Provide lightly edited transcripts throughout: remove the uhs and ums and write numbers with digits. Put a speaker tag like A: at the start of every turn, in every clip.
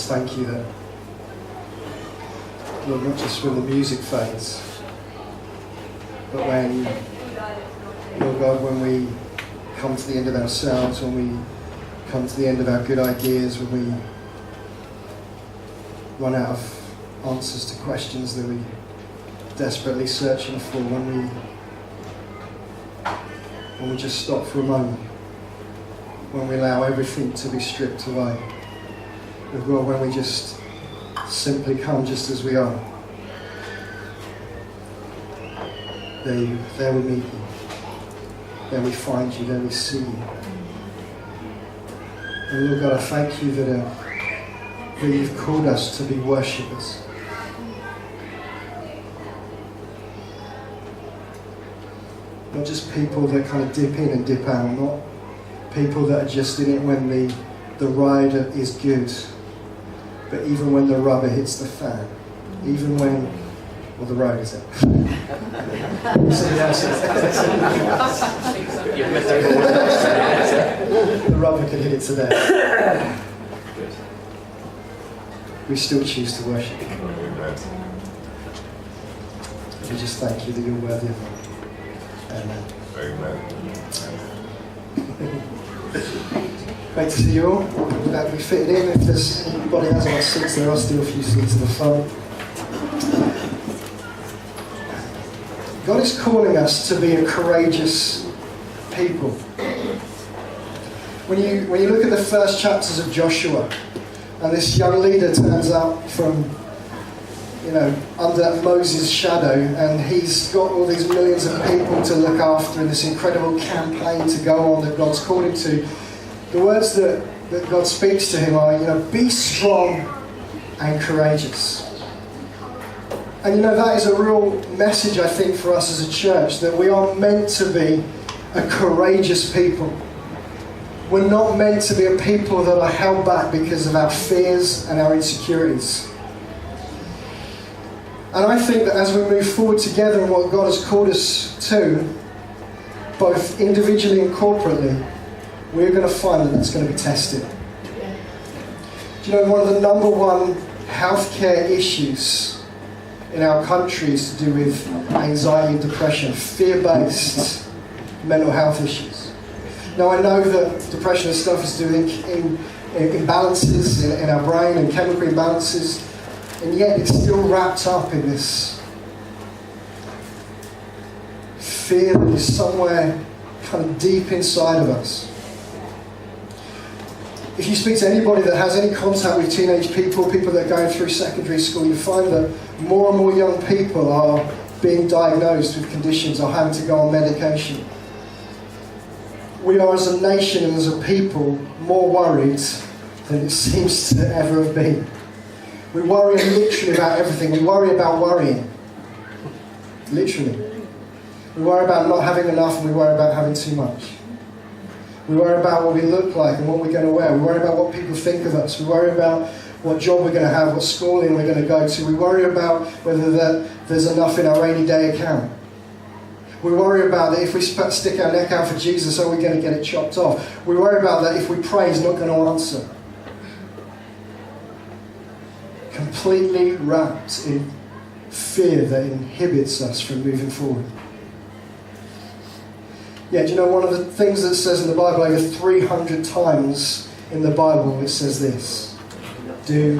A: just thank you that, Lord, not just when the music fades, but when, Lord God, when we come to the end of ourselves, when we come to the end of our good ideas, when we run out of answers to questions that we're desperately searching for, when we just stop for a moment, when we allow everything to be stripped away, Lord, when we just simply come just as we are, there we meet you, there we find you, there we see you. And Lord God, I thank you that you've called us to be worshippers. Not just people that kind of dip in and dip out, not people that are just in it when the ride is good, but even when the rubber hits the fan, even when, well, the road is it. The rubber can hit it today. We still choose to worship you. We just thank you that you're worthy of it. Amen. Great to see you all. We're glad we fitted in. If there's anybody has our seats, there are still a few seats in the front. God is calling us to be a courageous people. When you look at the first chapters of Joshua, and this young leader turns up from, under Moses' shadow, and he's got all these millions of people to look after in this incredible campaign to go on that God's called him to. The words that God speaks to him are, be strong and courageous. And that is a real message, I think, for us as a church, that we are meant to be a courageous people. We're not meant to be a people that are held back because of our fears and our insecurities. And I think that as we move forward together in what God has called us to, both individually and corporately, we're going to find that that's going to be tested. Do you know, one of the number one healthcare issues in our country is to do with anxiety and depression, fear-based mental health issues. Now, I know that depression and stuff is doing imbalances in our brain and chemical imbalances, and yet it's still wrapped up in this fear that is somewhere kind of deep inside of us. If you speak to anybody that has any contact with teenage people that are going through secondary school, you find that more and more young people are being diagnosed with conditions or having to go on medication. We are, as a nation and as a people, more worried than it seems to ever have been. We worry literally about everything. We worry about worrying. Literally. We worry about not having enough, and we worry about having too much. We worry about what we look like and what we're going to wear. We worry about what people think of us. We worry about what job we're going to have, what schooling we're going to go to. We worry about whether there's enough in our rainy day account. We worry about that if we stick our neck out for Jesus, are we going to get it chopped off? We worry about that if we pray, He's not going to answer. Completely wrapped in fear that inhibits us from moving forward. Yeah, do you know, one of the things that it says in the Bible, over 300 times in the Bible, it says this: do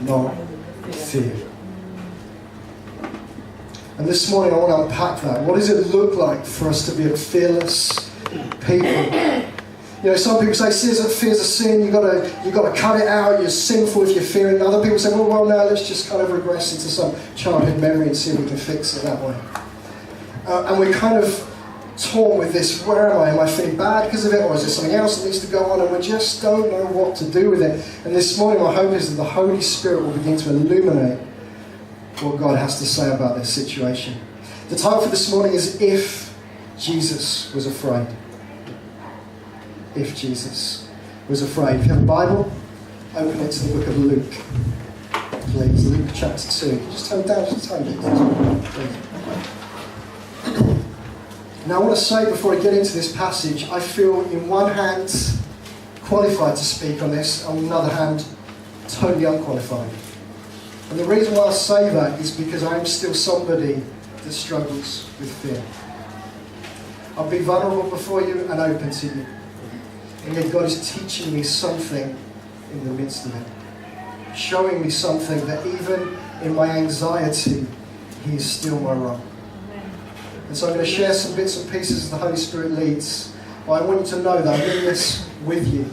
A: not fear. And this morning I want to unpack that. What does it look like for us to be a fearless people? Some people say fear's a sin, you've got to cut it out, you're sinful if you're fearing. Other people say, well, now let's just kind of regress into some childhood memory and see if we can fix it that way. And we're kind of torn with this. Where am I? Am I feeling bad because of it, or is there something else that needs to go on? And we just don't know what to do with it. And this morning my hope is that the Holy Spirit will begin to illuminate what God has to say about this situation. The title for this morning is If Jesus Was Afraid. If Jesus Was Afraid. If you have a Bible, open it to the book of Luke. Please, Luke chapter 2. Just turn down just a tiny bit. Please. Now I want to say before I get into this passage, I feel in one hand qualified to speak on this, on the other hand totally unqualified. And the reason why I say that is because I'm still somebody that struggles with fear. I'll be vulnerable before you and open to you. And yet God is teaching me something in the midst of it. Showing me something that even in my anxiety, He is still my rock. And so I'm going to share some bits and pieces as the Holy Spirit leads. But I want you to know that I'm in this with you.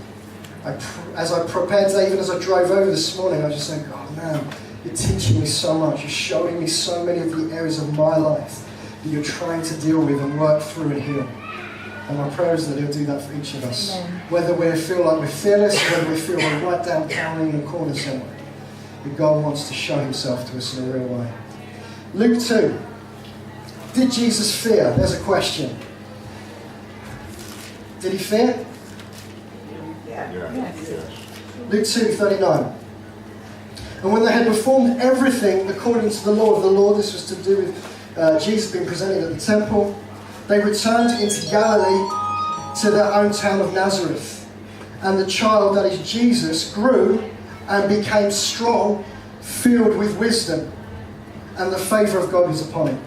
A: As I prepared today, even as I drove over this morning, I was just saying, God, man, you're teaching me so much. You're showing me so many of the areas of my life that you're trying to deal with and work through and heal. And my prayer is that He'll do that for each of us.
B: Amen.
A: Whether we feel like we're fearless, whether we feel we're right down cowering in a corner somewhere. But God wants to show Himself to us in a real way. Luke 2. Did Jesus fear? There's a question. Did He fear?
B: Yes.
A: Luke 2:39. And when they had performed everything according to the law of the Lord, this was to do with Jesus being presented at the temple, they returned into Galilee to their own town of Nazareth. And the child, that is Jesus, grew and became strong, filled with wisdom, and the favour of God was upon him.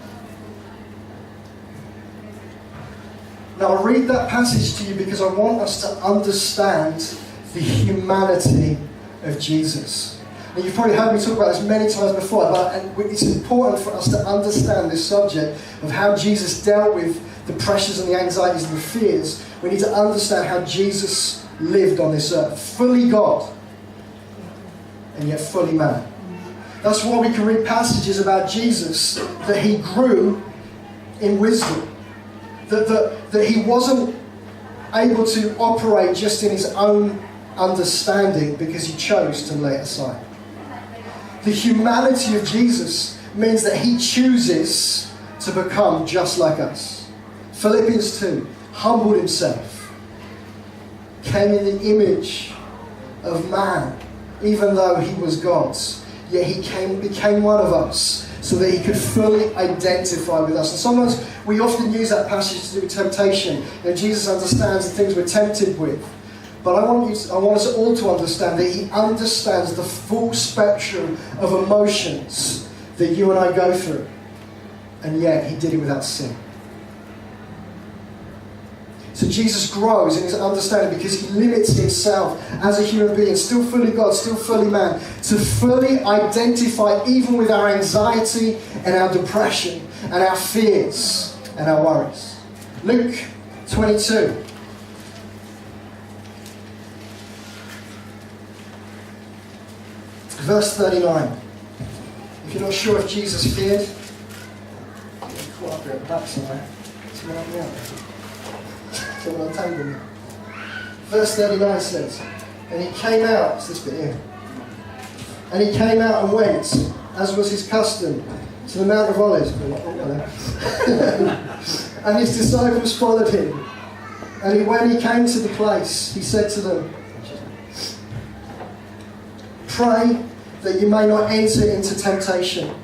A: Now I'll read that passage to you because I want us to understand the humanity of Jesus. And you've probably heard me talk about this many times before, but it's important for us to understand this subject of how Jesus dealt with the pressures and the anxieties and the fears. We need to understand how Jesus lived on this earth, fully God and yet fully man. That's why we can read passages about Jesus that He grew in wisdom, that He wasn't able to operate just in His own understanding because He chose to lay it aside. The humanity of Jesus means that He chooses to become just like us. Philippians 2, humbled Himself, came in the image of man, even though He was God's. Yet He became one of us so that He could fully identify with us. And sometimes we often use that passage to do with temptation. Jesus understands the things we're tempted with. But I want us all to understand that He understands the full spectrum of emotions that you and I go through. And yet He did it without sin. So Jesus grows in His understanding because He limits Himself as a human being, still fully God, still fully man, to fully identify even with our anxiety and our depression and our fears and our worries. Luke 22. Verse 39. If you're not sure if Jesus feared, caught up there at the back somewhere. Someone help me out. Someone untangle me. Verse 39 says, and He came out, it's this bit here. And He came out and went, as was His custom, to the Mount of Olives. And His disciples followed Him. And when He came to the place, He said to them, pray that you may not enter into temptation.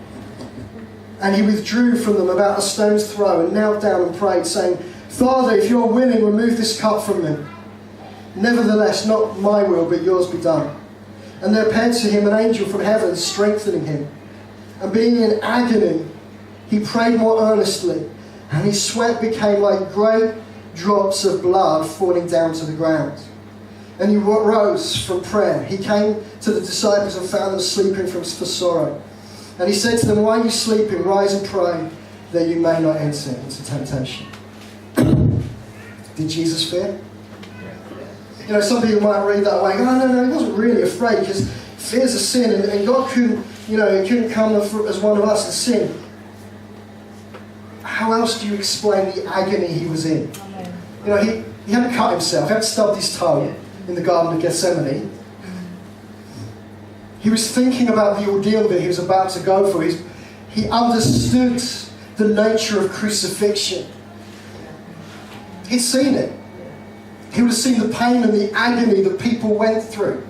A: And He withdrew from them about a stone's throw and knelt down and prayed, saying, Father, if you're willing, remove this cup from me. Nevertheless, not my will, but yours be done. And there appeared to Him an angel from heaven, strengthening Him. And being in agony, He prayed more earnestly, and His sweat became like great drops of blood falling down to the ground. And He rose from prayer. He came to the disciples and found them sleeping for sorrow. And He said to them, why are you sleeping? Rise and pray, that you may not enter into temptation. Did Jesus fear? You know, some people might read that way. Oh, no, He wasn't really afraid because fear's a sin, and God couldn't, He couldn't come as one of us and sin. How else do you explain the agony He was in? He hadn't cut Himself, He hadn't stubbed His toe in the Garden of Gethsemane. He was thinking about the ordeal that He was about to go for. He understood the nature of crucifixion. He'd seen it. He would have seen the pain and the agony that people went through.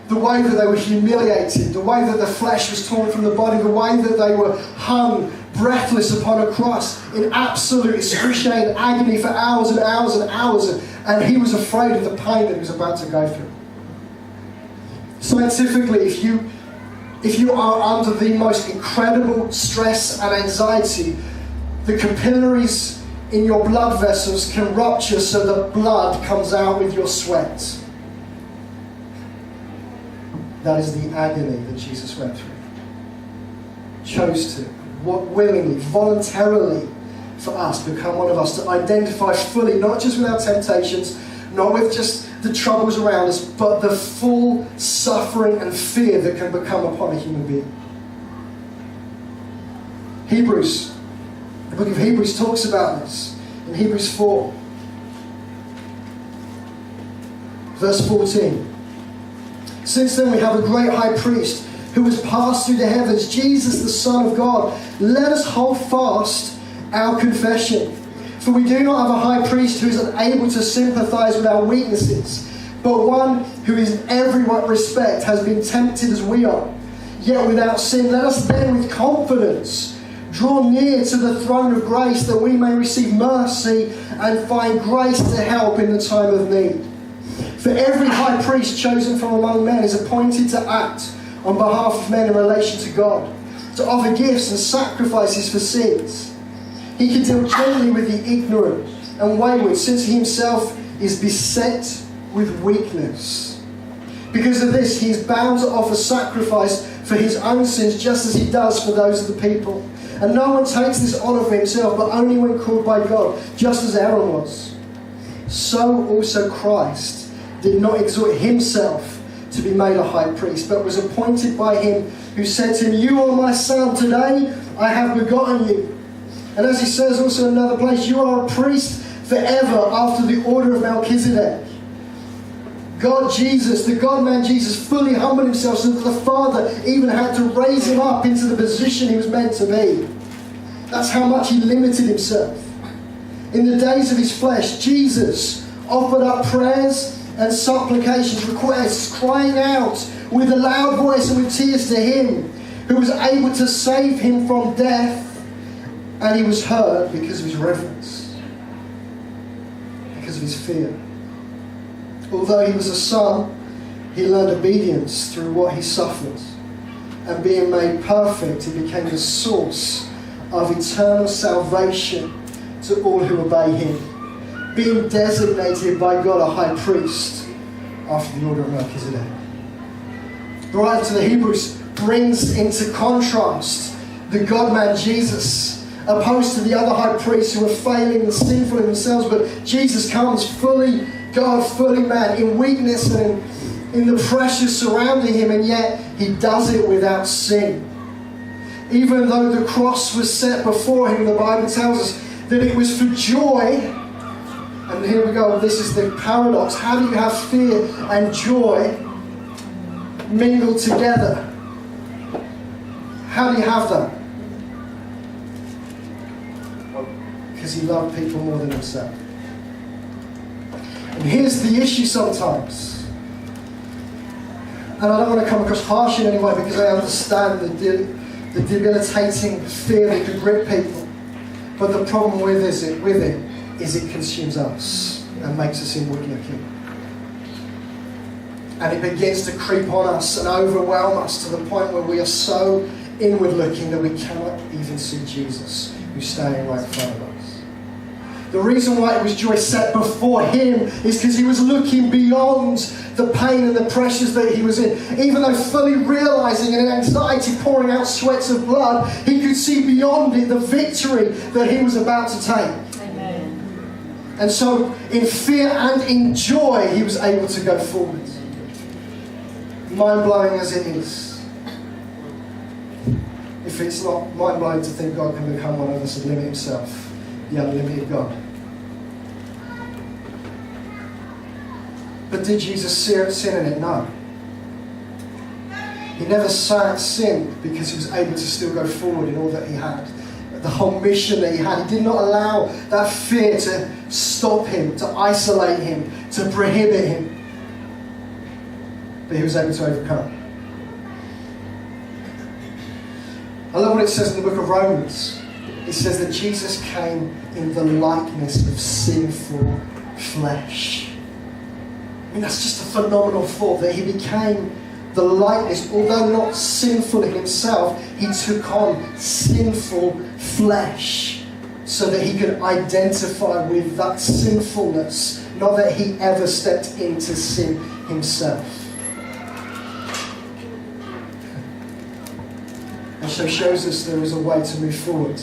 A: The way that they were humiliated, the way that the flesh was torn from the body, the way that they were hung breathless upon a cross in absolute excruciating agony for hours and hours and hours. And He was afraid of the pain that He was about to go through. Scientifically, if you are under the most incredible stress and anxiety, the capillaries in your blood vessels can rupture so the blood comes out with your sweat. That is the agony that Jesus went through. Chose to, willingly, voluntarily, for us, become one of us, to identify fully, not just with our temptations, not with just the troubles around us, but the full suffering and fear that can become upon a human being. The book of Hebrews talks about this in Hebrews 4, verse 14. Since then we have a great high priest who has passed through the heavens, Jesus the Son of God. Let us hold fast our confession. For we do not have a high priest who is unable to sympathize with our weaknesses, but one who in every respect has been tempted as we are, yet without sin. Let us then with confidence draw near to the throne of grace, that we may receive mercy and find grace to help in the time of need. For every high priest chosen from among men is appointed to act on behalf of men in relation to God, to offer gifts and sacrifices for sins. He can deal gently with the ignorant and wayward, since he himself is beset with weakness. Because of this, he is bound to offer sacrifice for his own sins, just as he does for those of the people. And no one takes this honour for himself, but only when called by God, just as Aaron was. So also Christ did not exhort himself to be made a high priest, but was appointed by him who said to him, "You are my son, today I have begotten you." And as he says also in another place, "You are a priest forever after the order of Melchizedek." God Jesus, the God-man Jesus, fully humbled himself so that the Father even had to raise him up into the position he was meant to be. That's how much he limited himself. In the days of his flesh, Jesus offered up prayers and supplications, requests, crying out with a loud voice and with tears to him who was able to save him from death, and he was heard because of his reverence, because of his fear. Although he was a son, he learned obedience through what he suffered, and being made perfect, he became the source of eternal salvation to all who obey him, being designated by God a high priest after the order of Melchizedek. The writer to the Hebrews brings into contrast the God-man Jesus, opposed to the other high priests who are failing and sinful in themselves, but Jesus comes fully God, fully man, in weakness and in the pressure surrounding him, and yet he does it without sin. Even though the cross was set before him, the Bible tells us that it was for joy. And here we go, this is the paradox. How do you have fear and joy mingled together? How do you have that? Because he loved people more than himself. And here's the issue sometimes. And I don't want to come across harsh in any way, because I understand the debilitating fear that can grip people. But the problem with it is it consumes us and makes us inward looking. And it begins to creep on us and overwhelm us to the point where we are so inward looking that we cannot even see Jesus, who's standing right in front of us. The reason why it was joy set before him is because he was looking beyond the pain and the pressures that he was in. Even though fully realizing in anxiety, pouring out sweats of blood, he could see beyond it the victory that he was about to take.
B: Amen.
A: And so in fear and in joy, he was able to go forward. Mind-blowing as it is. If it's not mind-blowing to think God can become one of us and limit himself, the unlimited God. But did Jesus sin in it? No. He never sinned because he was able to still go forward in all that he had. The whole mission that he had. He did not allow that fear to stop him, to isolate him, to prohibit him. But he was able to overcome. I love what it says in the book of Romans. It says that Jesus came in the likeness of sinful flesh. I mean, that's just a phenomenal thought, that he became the likeness, although not sinful in himself, he took on sinful flesh so that he could identify with that sinfulness, not that he ever stepped into sin himself. And so shows us there is a way to move forward.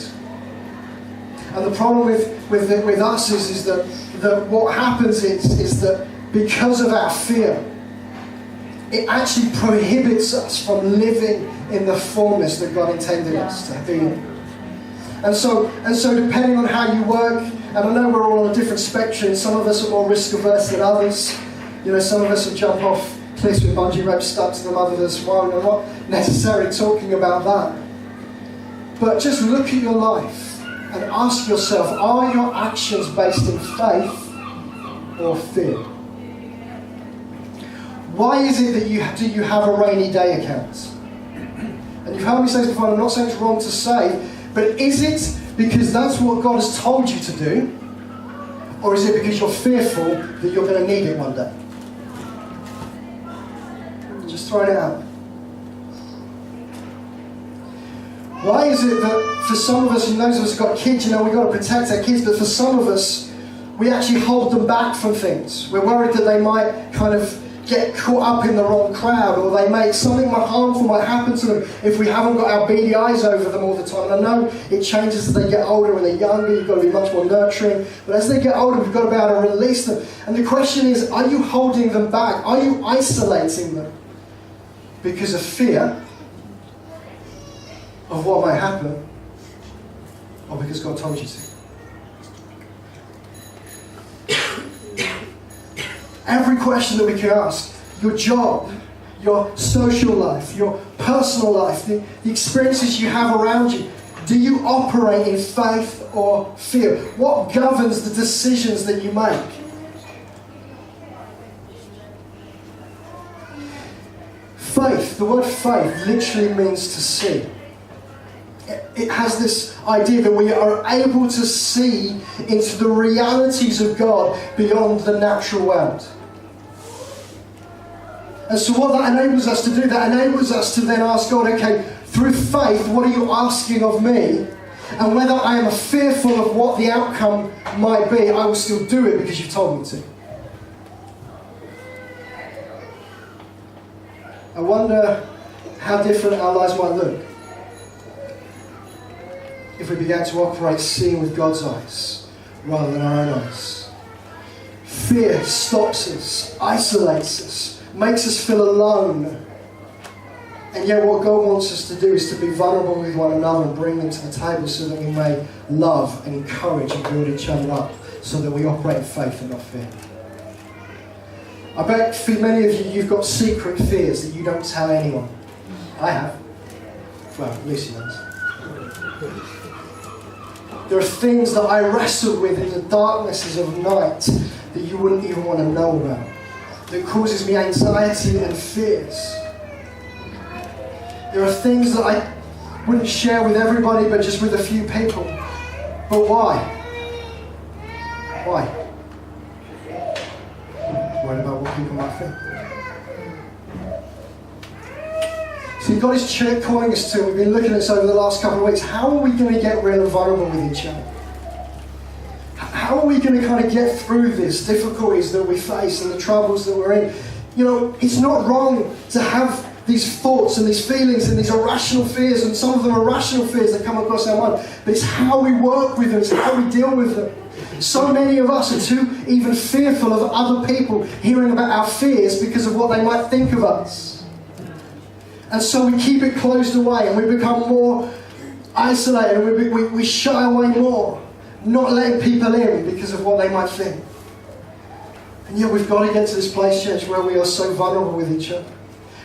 A: And the problem with us is that what happens is that because of our fear, it actually prohibits us from living in the fullness that God intended us to be in. And so depending on how you work, and I know we're all on a different spectrum, some of us are more risk averse than others. You know, some of us will jump off cliffs with bungee ropes stuck to them, others won't. I'm not necessarily talking about that. But just look at your life and ask yourself, are your actions based in faith or fear? Why is it that you have a rainy day account? And you've heard me say this before, and I'm not saying it's wrong to say, but is it because that's what God has told you to do? Or is it because you're fearful that you're going to need it one day? Just throwing it out. Why is it that for some of us, and those of us who've got kids, you know, we've got to protect our kids, but for some of us, we actually hold them back from things. We're worried that they might kind of get caught up in the wrong crowd, or something harmful might happen to them if we haven't got our beady eyes over them all the time. And I know it changes as they get older. When they're younger, you've got to be much more nurturing. But as they get older, we've got to be able to release them. And the question is, are you holding them back? Are you isolating them because of fear of what might happen, or because God told you to? Every question that we can ask, your job, your social life, your personal life, the experiences you have around you, do you operate in faith or fear? What governs the decisions that you make? Faith, the word faith literally means to see. It has this idea that we are able to see into the realities of God beyond the natural world. And so what that enables us to do, that enables us to then ask God, okay, through faith, what are you asking of me? And whether I am fearful of what the outcome might be, I will still do it because you've told me to. I wonder how different our lives might look if we began to operate seeing with God's eyes rather than our own eyes. Fear stops us, isolates us, makes us feel alone. And yet what God wants us to do is to be vulnerable with one another and bring them to the table so that we may love and encourage and build each other up so that we operate in faith and not fear. I bet for many of you, you've got secret fears that you don't tell anyone. I have. Well, Lucy knows. There are things that I wrestle with in the darknesses of night that you wouldn't even want to know about, that causes me anxiety and fears. There are things that I wouldn't share with everybody, but just with a few people. But why? Why? Worried about what people might think. See, God is calling us to, we've been looking at this over the last couple of weeks, how are we going to get real and vulnerable with each other? How are we going to kind of get through these difficulties that we face and the troubles that we're in? You know, it's not wrong to have these thoughts and these feelings and these irrational fears, and some of them are rational fears that come across our mind, but it's how we work with them, it's how we deal with them. So many of us are too even fearful of other people hearing about our fears because of what they might think of us. And so we keep it closed away and we become more isolated and we shy away more, not letting people in because of what they might think. And yet we've got to get to this place, church, where we are so vulnerable with each other,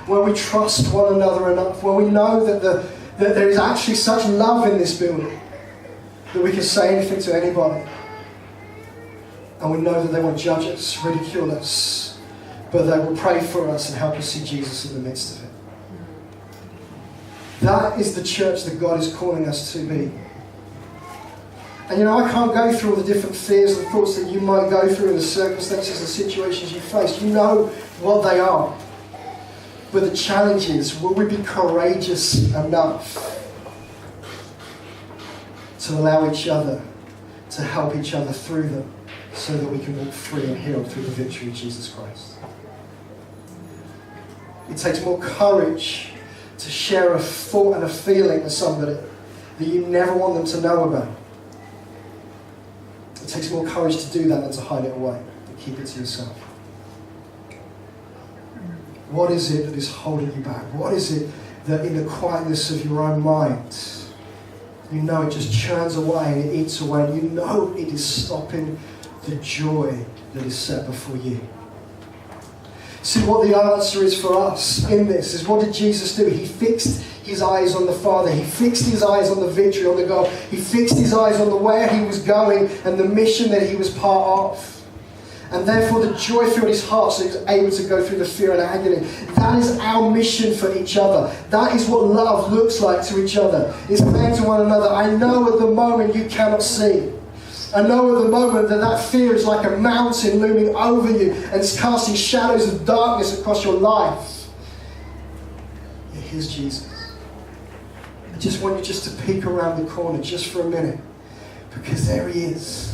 A: where we trust one another enough, where we know that there is actually such love in this building that we can say anything to anybody. And we know that they won't judge us, ridicule us, but they will pray for us and help us see Jesus in the midst of it. That is the church that God is calling us to be. And you know, I can't go through all the different fears and thoughts that you might go through in the circumstances and situations you face. You know what they are. But the challenge is, will we be courageous enough to allow each other to help each other through them so that we can walk free and healed through the victory of Jesus Christ? It takes more courage to share a thought and a feeling with somebody that you never want them to know about. It takes more courage to do that than to hide it away and keep it to yourself. What is it that is holding you back? What is it that in the quietness of your own mind, you know it just churns away and it eats away, and you know it is stopping the joy that is set before you? See, what the answer is for us in this is, what did Jesus do? He fixed his eyes on the Father. He fixed his eyes on the victory, on the goal. He fixed his eyes on the where he was going and the mission that he was part of. And therefore the joy filled his heart, so he was able to go through the fear and agony. That is our mission for each other. That is what love looks like to each other. It's saying to one another, I know at the moment you cannot see. I know at the moment that fear is like a mountain looming over you and it's casting shadows of darkness across your life. Yet here's Jesus. I just want you just to peek around the corner just for a minute, because there he is.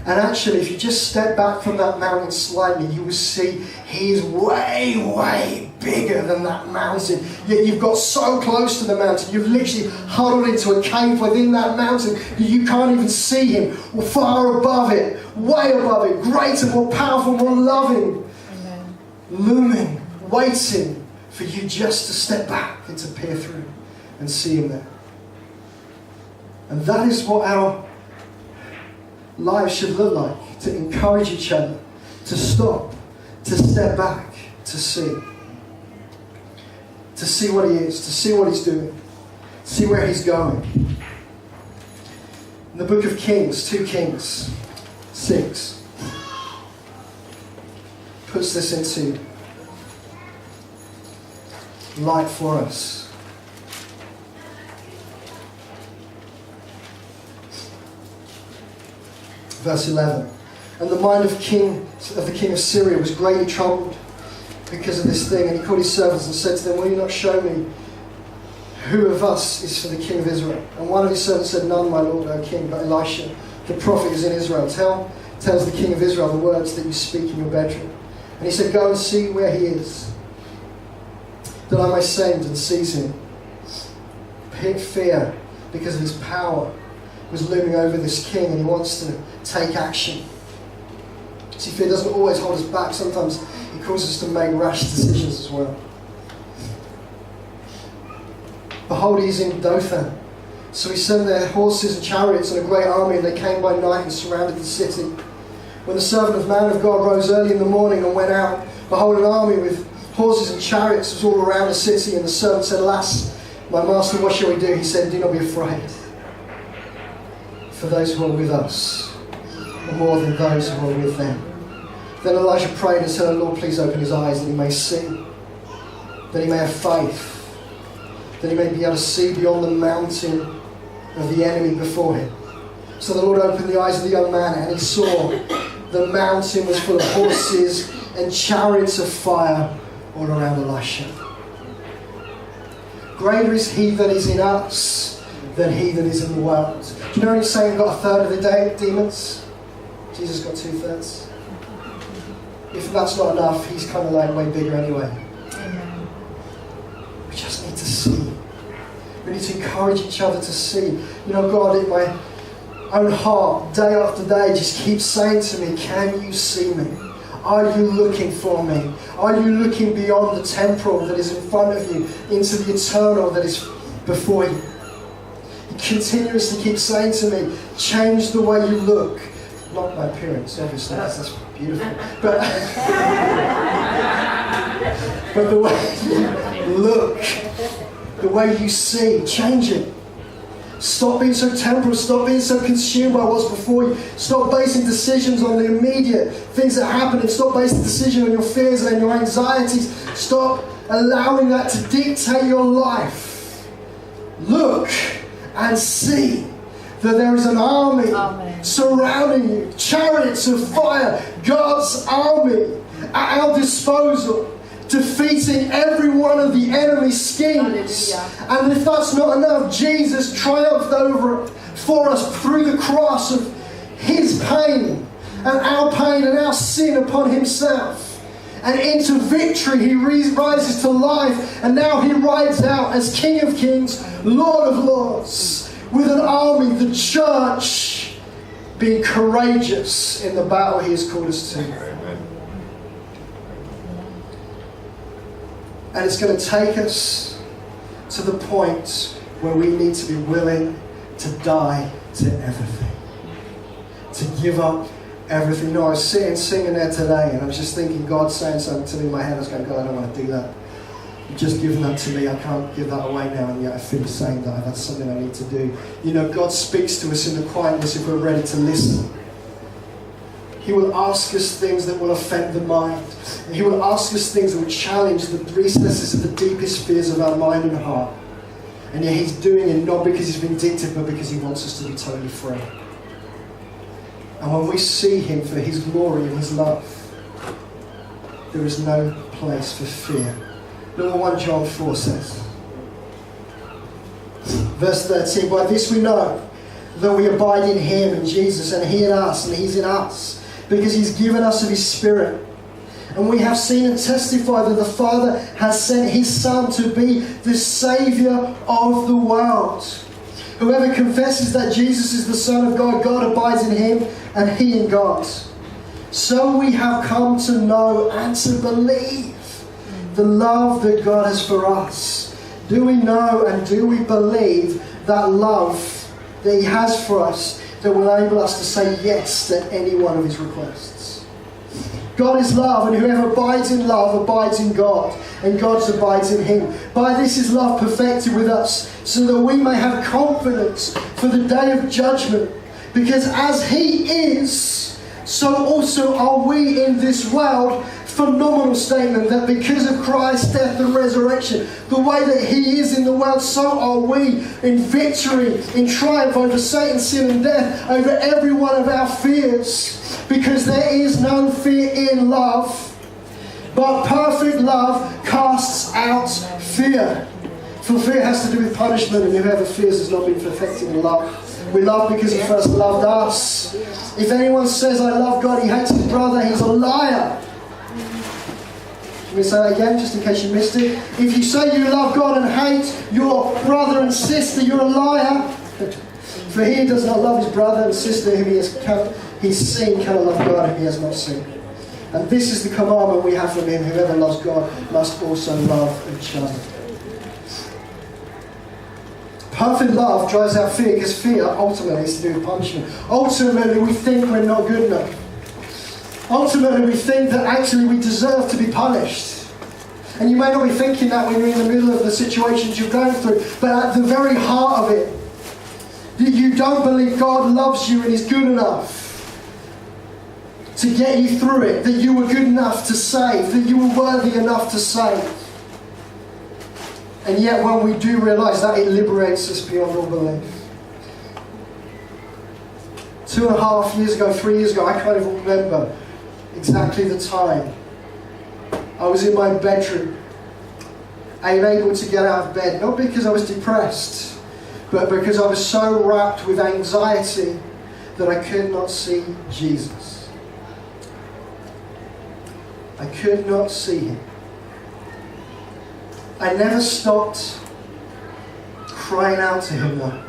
A: And actually, if you just step back from that mountain slightly, you will see he is way, way bigger than that mountain. Yet you've got so close to the mountain, you've literally huddled into a cave within that mountain that you can't even see him. Or far above it, way above it, greater, more powerful, more loving, Amen. Looming, waiting for you just to step back and to peer through and see him there. And that is what our lives should look like, to encourage each other, to stop, to step back, to see what he is, to see what he's doing, see where he's going. In the book of Kings, 2 Kings 6 puts this into light for us. Verse 11. And the mind of the king of Syria was greatly troubled because of this thing. And he called his servants and said to them, will you not show me who of us is for the king of Israel? And one of his servants said, none, my lord, O king, but Elisha, the prophet, is in Israel. Tells the king of Israel the words that you speak in your bedroom. And he said, go and see where he is, that I may send and seize him. Fear, because of his power, was looming over this king, and he wants to take action. See, fear doesn't always hold us back. Sometimes it causes us to make rash decisions as well. Behold, he is in Dothan. So he sent their horses and chariots and a great army, and they came by night and surrounded the city. When the servant of man of God rose early in the morning and went out, behold, an army with horses and chariots was all around the city. And the servant said, alas, my master, what shall we do? He said, do not be afraid. For those who are with us are more than those who are with them. Then Elijah prayed and said, oh Lord, please open his eyes that he may see, that he may have faith, that he may be able to see beyond the mountain of the enemy before him. So the Lord opened the eyes of the young man, and he saw the mountain was full of horses and chariots of fire all around Elisha. Greater is he that is in us than he that is in the world. Do you know he's saying got a third of the demons? Jesus got 2/3. If that's not enough, he's kind of like way bigger anyway. Amen. We just need to see. We need to encourage each other to see. You know, God, in my own heart, day after day, just keeps saying to me, can you see me? Are you looking for me? Are you looking beyond the temporal that is in front of you into the eternal that is before you? Continuously keeps saying to me, change the way you look. Not my appearance, obviously, that's beautiful. But the way you look, the way you see, change it. Stop being so temporal, stop being so consumed by what's before you. Stop basing decisions on the immediate things that happen, and stop basing decisions on your fears and your anxieties. Stop allowing that to dictate your life. Look and see that there is an army surrounding you, chariots of fire, God's army at our disposal defeating every one of the enemy's schemes.
B: Hallelujah.
A: And if that's not enough, Jesus triumphed over it for us through the cross of his pain and our sin upon himself. And into victory he rises to life, and now he rides out as King of Kings, Lord of Lords, with an army, the church, being courageous in the battle he has called us to. And it's going to take us to the point where we need to be willing to die to everything, to give up everything. You know, I was singing there today, and I was just thinking, God's saying something to me in my head. I was going, God, I don't want to do that. You've just given that to me. I can't give that away now, and yet I feel the same that that's something I need to do. You know, God speaks to us in the quietness if we're ready to listen. He will ask us things that will offend the mind. He will ask us things that will challenge the recesses of the deepest fears of our mind and heart. And yet he's doing it not because he's vindictive, but because he wants us to be totally free. And when we see him for his glory and his love, there is no place for fear. Look what 1 John 4 says. Verse 13, by this we know that we abide in him, in Jesus, and he in us, and he's in us, because he's given us of his Spirit. And we have seen and testified that the Father has sent his Son to be the Saviour of the world. Whoever confesses that Jesus is the Son of God, God abides in him and he in God. So we have come to know and to believe the love that God has for us. Do we know and do we believe that love that he has for us that will enable us to say yes to any one of his requests? God is love, and whoever abides in love abides in God, and God abides in him. By this is love perfected with us, so that we may have confidence for the day of judgment. Because as he is, so also are we in this world. Phenomenal statement that because of Christ's death and resurrection, the way that he is in the world, so are we in victory, in triumph over Satan, sin and death, over every one of our fears. Because there is no fear in love, but perfect love casts out fear. For fear has to do with punishment, and whoever fears has not been perfected in love. We love because he first loved us. If anyone says, I love God, he hates his brother, he's a liar. Let me say that again, just in case you missed it. If you say you love God and hate your brother and sister, you're a liar. For he does not love his brother and sister whom he's seen cannot love God whom he has not seen. And this is the commandment we have from him: whoever loves God must also love each other. Perfect love drives out fear, because fear ultimately is to do with punishment. Ultimately, we think we're not good enough. Ultimately, we think that actually we deserve to be punished. And you may not be thinking that when you're in the middle of the situations you're going through, but at the very heart of it, that you don't believe God loves you and is good enough to get you through it, that you were good enough to save, that you were worthy enough to save. And yet when we do realise that, it liberates us beyond all belief. 2.5 years ago, 3 years ago, I can't even remember exactly the time. I was in my bedroom, unable to get out of bed, not because I was depressed, but because I was so wrapped with anxiety that I could not see Jesus. I could not see him. I never stopped crying out to him though.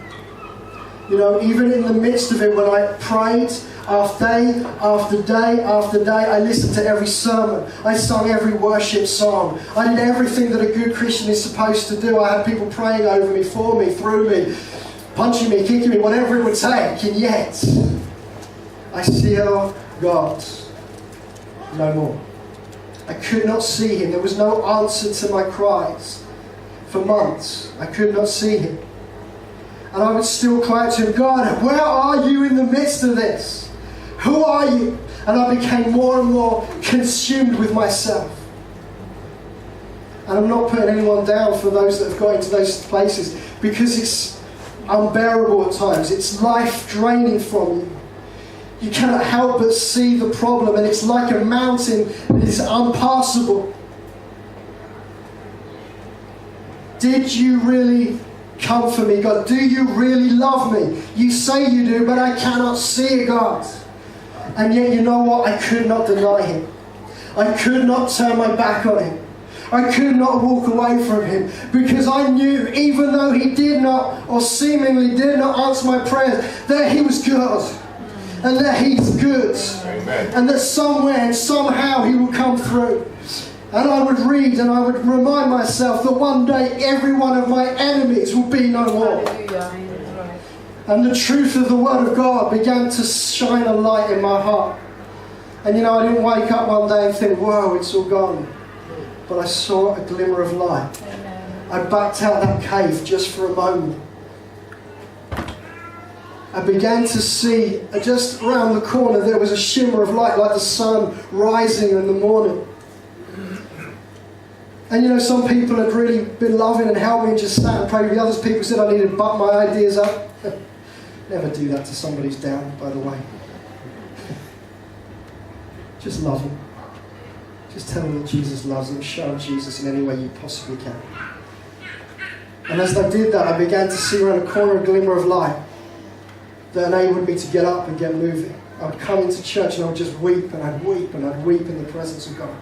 A: You know, even in the midst of it, when I prayed, day after day after day, I listened to every sermon. I sung every worship song. I did everything that a good Christian is supposed to do. I had people praying over me, for me, through me, punching me, kicking me, whatever it would take. And yet, I still got no more. I could not see him. There was no answer to my cries. For months, I could not see him. And I would still cry to him, God, where are you in the midst of this? Who are you? And I became more and more consumed with myself. And I'm not putting anyone down for those that have got into those places, because it's unbearable at times. It's life draining from you. You cannot help but see the problem, and it's like a mountain that is unpassable. Did you really come for me, God? Do you really love me? You say you do, but I cannot see it, God. And yet, you know what? I could not deny him. I could not turn my back on him. I could not walk away from him, because I knew, even though he did not, or seemingly did not answer my prayers, that he was good. And that he's good. Amen. And that somewhere and somehow he will come through. And I would read and I would remind myself that one day every one of my enemies will be no more. Hallelujah. And the truth of the Word of God began to shine a light in my heart. And you know, I didn't wake up one day and think, whoa, it's all gone. But I saw a glimmer of light. Amen. I backed out that cave just for a moment. I began to see, just around the corner, there was a shimmer of light, like the sun rising in the morning. And you know, some people had really been loving and helped me and just sat and prayed with me. Others people said I needed to butt my ideas up. Never do that to somebody who's down, by the way. Just love them. Just tell them that Jesus loves them. Show them Jesus in any way you possibly can. And as I did that, I began to see around a corner a glimmer of light that enabled me to get up and get moving. I would come into church and I would just weep and I'd weep and I'd weep in the presence of God.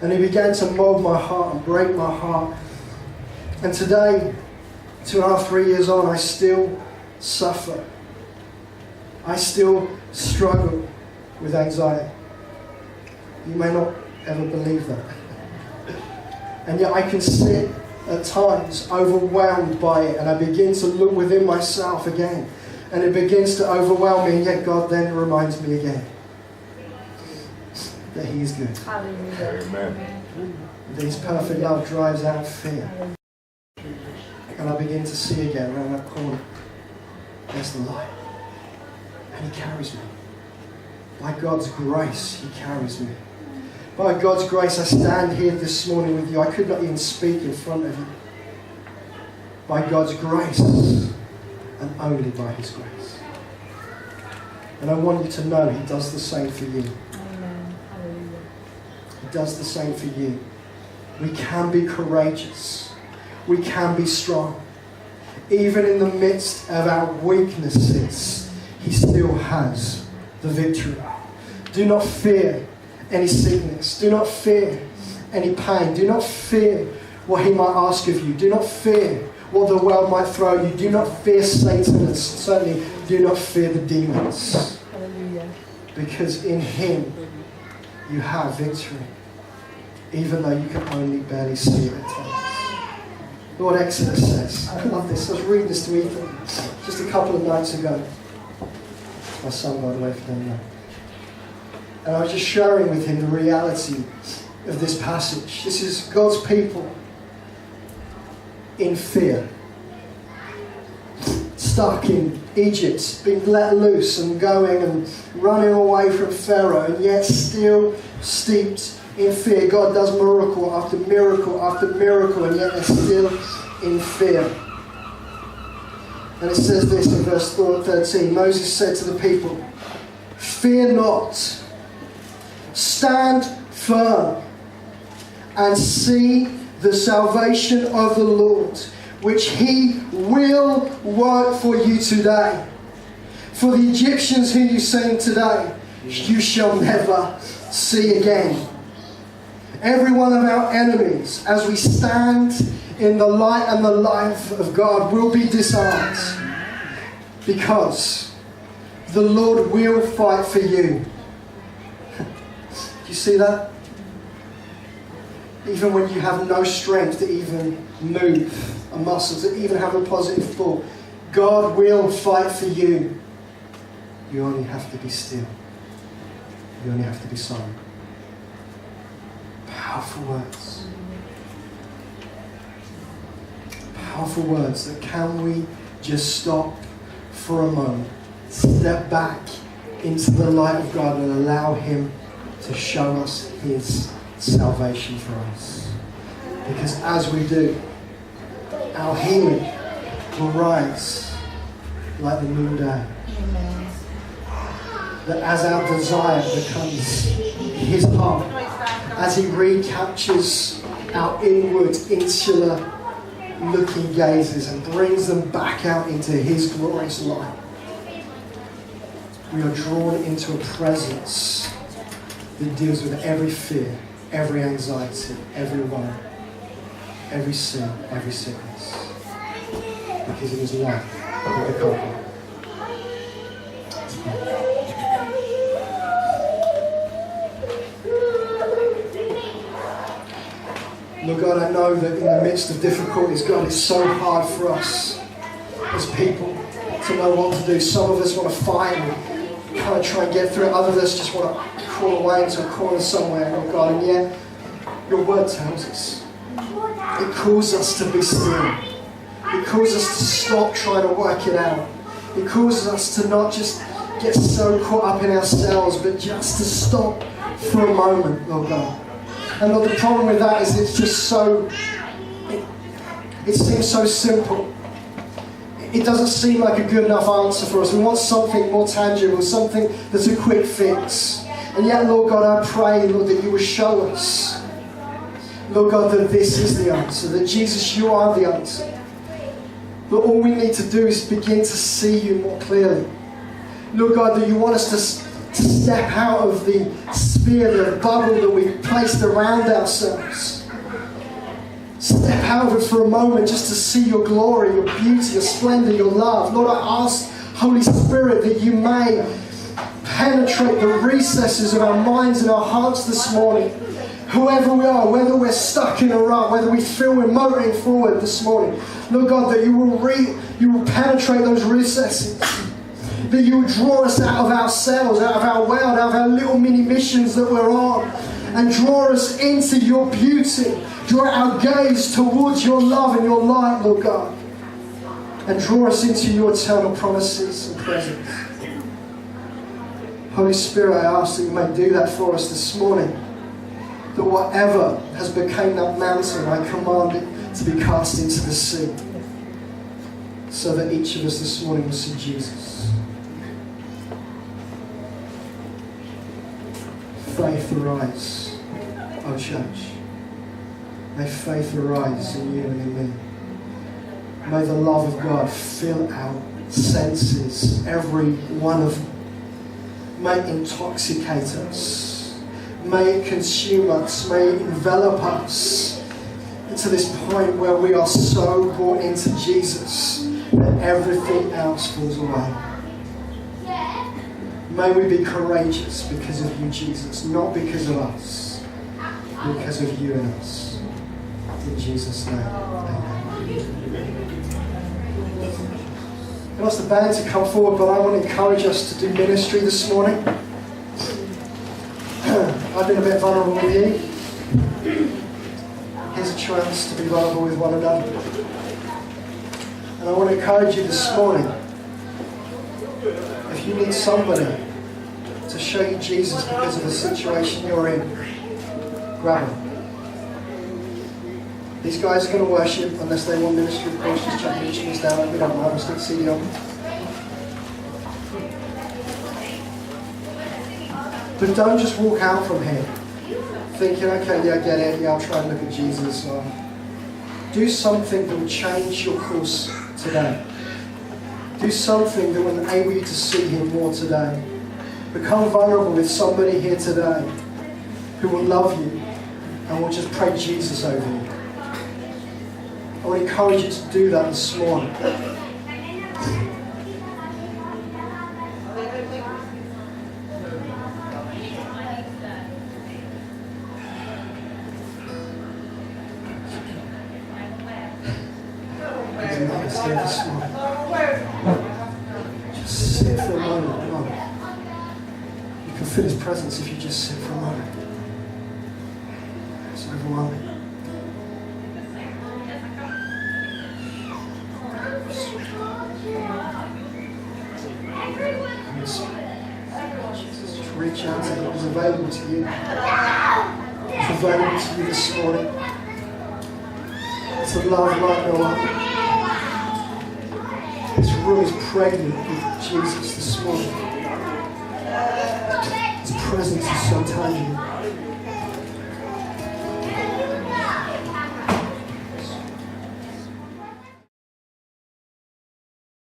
A: And he began to mold my heart and break my heart. And today, 2.5, 3 years on, I still suffer. I still struggle with anxiety. You may not ever believe that. And yet I can sit at times overwhelmed by it, and I begin to look within myself again. And it begins to overwhelm me, and yet God then reminds me again that he is good. Hallelujah. Amen. That his perfect love drives out fear. And I begin to see again around that corner, there's the light. And he carries me. By God's grace, he carries me. By God's grace, I stand here this morning with you. I could not even speak in front of you. By God's grace, and only by his grace. And I want you to know he does the same for you. Amen. Hallelujah. He does the same for you. We can be courageous. We can be strong. Even in the midst of our weaknesses, he still has the victory. Do not fear any sickness. Do not fear any pain. Do not fear what he might ask of you. Do not fear what the world might throw you. Do not fear Satan, and certainly do not fear the demons. Hallelujah. Because in him you have victory, even though you can only barely see it at times. Lord, Exodus says, I love this, I was reading this to Ethan just a couple of nights ago. My son got away from him now. And I was just sharing with him the reality of this passage. This is God's people in fear, stuck in Egypt, being let loose and going and running away from Pharaoh, and yet still steeped in fear. God does miracle after miracle after miracle, and yet they're still in fear. And it says this in verse 13, Moses said to the people, "Fear not, stand firm and see the salvation of the Lord, which he will work for you today. For the Egyptians whom you see today, you shall never see again." Every one of our enemies, as we stand in the light and the life of God, will be disarmed, because the Lord will fight for you. Do you see that? Even when you have no strength to even move a muscle, to even have a positive thought, God will fight for you. You only have to be still. You only have to be silent. Powerful words. Powerful words that can we just stop for a moment, step back into the light of God and allow him to show us his salvation for us. Because as we do, our healing will rise like the noonday. That as our desire becomes his heart, as he recaptures our inward, insular looking gazes and brings them back out into his glorious light. We are drawn into a presence that deals with every fear, every anxiety, every worry, every sin, every sickness. Because it is life that we conquer. Lord God, I know that in the midst of difficulties, God, it's so hard for us as people to know what to do. Some of us want to fight and kind of try and get through it. Others of us just want to crawl away into a corner somewhere, Lord God. And yet, your word tells us. It calls us to be still. It calls us to stop trying to work it out. It calls us to not just get so caught up in ourselves, but just to stop for a moment, Lord God. And Lord, the problem with that is it's just so, it seems so simple. It doesn't seem like a good enough answer for us. We want something more tangible, something that's a quick fix. And yet, Lord God, I pray, Lord, that you will show us, Lord God, that this is the answer, that Jesus, you are the answer. That all we need to do is begin to see you more clearly. Lord God, that you want us to step out of the sphere, the bubble that we've placed around ourselves. Step out of it for a moment just to see your glory, your beauty, your splendor, your love. Lord, I ask, Holy Spirit, that you may penetrate the recesses of our minds and our hearts this morning. Whoever we are, whether we're stuck in a rut, whether we feel we're motoring forward this morning, Lord God, that you will penetrate those recesses. That you will draw us out of ourselves, out of our world, out of our little mini missions that we're on, and draw us into your beauty. Draw our gaze towards your love and your light, Lord God, and draw us into your eternal promises and presence. Holy Spirit, I ask that you may do that for us this morning. That whatever has become that mountain, I command it to be cast into the sea, so that each of us this morning will see Jesus. Faith arise, O church. May faith arise in you and in me. May the love of God fill our senses, every one of them. May it intoxicate us. May it consume us. May it envelop us to this point where we are so brought into Jesus that everything else falls away. May we be courageous because of you, Jesus, not because of us, because of you and us. In Jesus' name, amen. I'd ask the band to come forward, but I want to encourage us to do ministry this morning. I've been a bit vulnerable with you. Here's a chance to be vulnerable with one another. And I want to encourage you this morning. If you need somebody to show you Jesus because of the situation you're in, grab them. These guys are going to worship unless they want ministry, of course, just chuck your instruments down. We don't mind, we'll stick the CD on. But don't just walk out from here thinking, okay, yeah, I get it, yeah, I'll try and look at Jesus. Do something that will change your course today. Do something that will enable you to see him more today. Become vulnerable with somebody here today who will love you and will just pray Jesus over you. I want to encourage you to do that this morning. Just sit for a moment. Come on. You can feel his presence if you just sit for a moment. It's overwhelming. Just reach out to him. He's available to you. He's available to you this morning. It's a love like no other. This room is pregnant with Jesus this morning. His presence is so tangible.